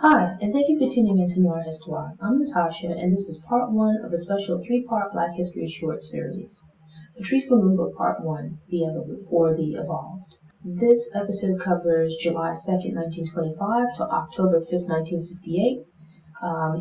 Hi, and thank you for tuning in to Noir Histoire. I'm Natasha, and this is part one of a special three-part Black History short series. Patrice Lumumba Part 1, The Évolué, or The Evolved. This episode covers July 2nd, 1925 to October 5th, 1958.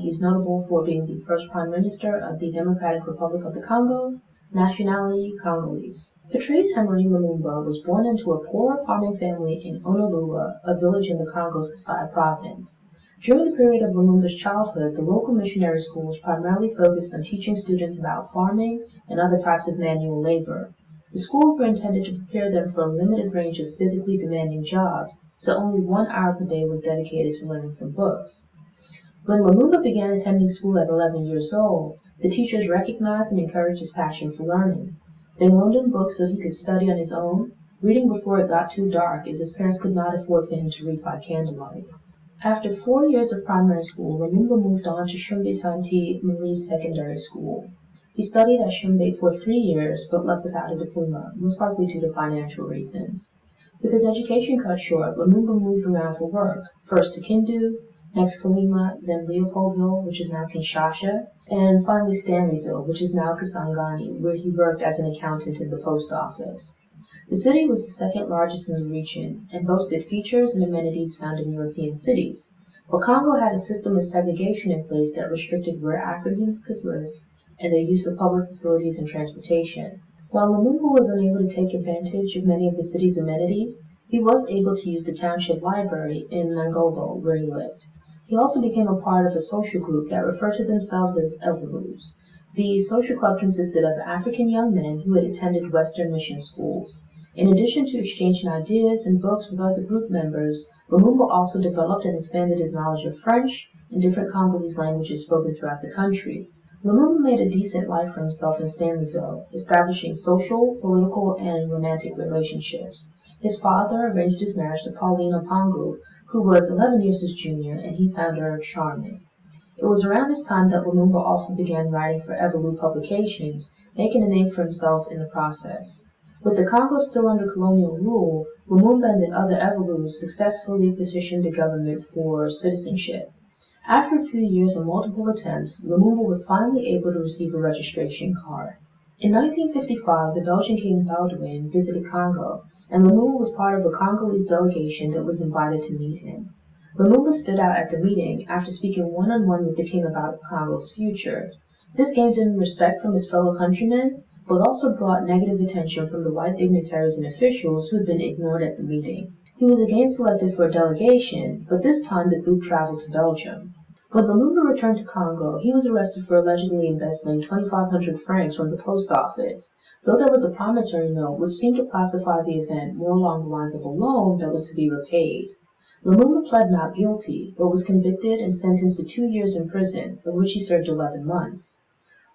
He's notable for being the first Prime Minister of the Democratic Republic of the Congo, nationality Congolese. Patrice Emery Lumumba was born into a poor farming family in Onolua, a village in the Congo's Kasai province. During the period of Lumumba's childhood, the local missionary schools primarily focused on teaching students about farming and other types of manual labor. The schools were intended to prepare them for a limited range of physically demanding jobs, so only 1 hour per day was dedicated to learning from books. When Lumumba began attending school at 11 years old, the teachers recognized and encouraged his passion for learning. They loaned him books so he could study on his own, reading before it got too dark as his parents could not afford for him to read by candlelight. After 4 years of primary school, Lumumba moved on to Shumbe Santi Marie's secondary school. He studied at Shumbe for 3 years, but left without a diploma, most likely due to financial reasons. With his education cut short, Lumumba moved around for work, first to Kindu, next Kalima, then Leopoldville, which is now Kinshasa, and finally Stanleyville, which is now Kisangani, where he worked as an accountant in the post office. The city was the second largest in the region and boasted features and amenities found in European cities, but Congo had a system of segregation in place that restricted where Africans could live and their use of public facilities and transportation. While Lumumba was unable to take advantage of many of the city's amenities, he was able to use the township library in Mangobo, where he lived. He also became a part of a social group that referred to themselves as Évolué. The social club consisted of African young men who had attended Western mission schools. In addition to exchanging ideas and books with other group members, Lumumba also developed and expanded his knowledge of French and different Congolese languages spoken throughout the country. Lumumba made a decent life for himself in Stanleyville, establishing social, political, and romantic relationships. His father arranged his marriage to Paulina Pangu, who was 11 years his junior, and he found her charming. It was around this time that Lumumba also began writing for Évolué publications, making a name for himself in the process. With the Congo still under colonial rule, Lumumba and the other Évolués successfully petitioned the government for citizenship. After a few years and multiple attempts, Lumumba was finally able to receive a registration card. In 1955, the Belgian King Baudouin visited Congo, and Lumumba was part of a Congolese delegation that was invited to meet him. Lumumba stood out at the meeting after speaking one-on-one with the king about Congo's future. This gained him respect from his fellow countrymen, but also brought negative attention from the white dignitaries and officials who had been ignored at the meeting. He was again selected for a delegation, but this time the group traveled to Belgium. When Lumumba returned to Congo, he was arrested for allegedly embezzling 2,500 francs from the post office, though there was a promissory note which seemed to classify the event more along the lines of a loan that was to be repaid. Lumumba pled not guilty, but was convicted and sentenced to 2 years in prison, of which he served 11 months.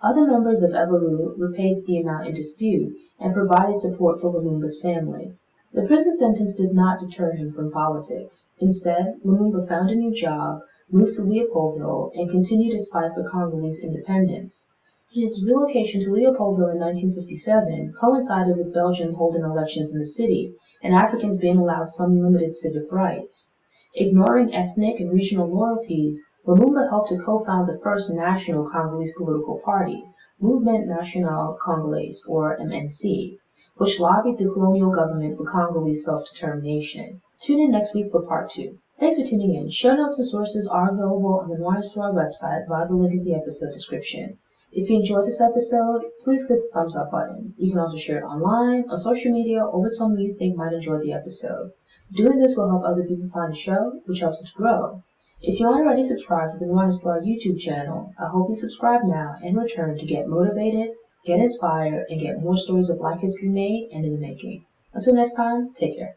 Other members of Évolué repaid the amount in dispute and provided support for Lumumba's family. The prison sentence did not deter him from politics. Instead, Lumumba found a new job, moved to Leopoldville, and continued his fight for Congolese independence. His relocation to Leopoldville in 1957 coincided with Belgium holding elections in the city and Africans being allowed some limited civic rights. Ignoring ethnic and regional loyalties, Lumumba helped to co-found the first national Congolese political party, Mouvement National Congolais, or MNC, which lobbied the colonial government for Congolese self-determination. Tune in next week for part 2. Thanks for tuning in. Show notes and sources are available on the Noir Histoire website via the link in the episode description. If you enjoyed this episode, please click the thumbs up button. You can also share it online, on social media, or with someone you think might enjoy the episode. Doing this will help other people find the show, which helps it to grow. If you aren't already subscribed to the Noir Histoire YouTube channel, I hope you subscribe now and return to get motivated, get inspired, and get more stories of Black history made and in the making. Until next time, take care.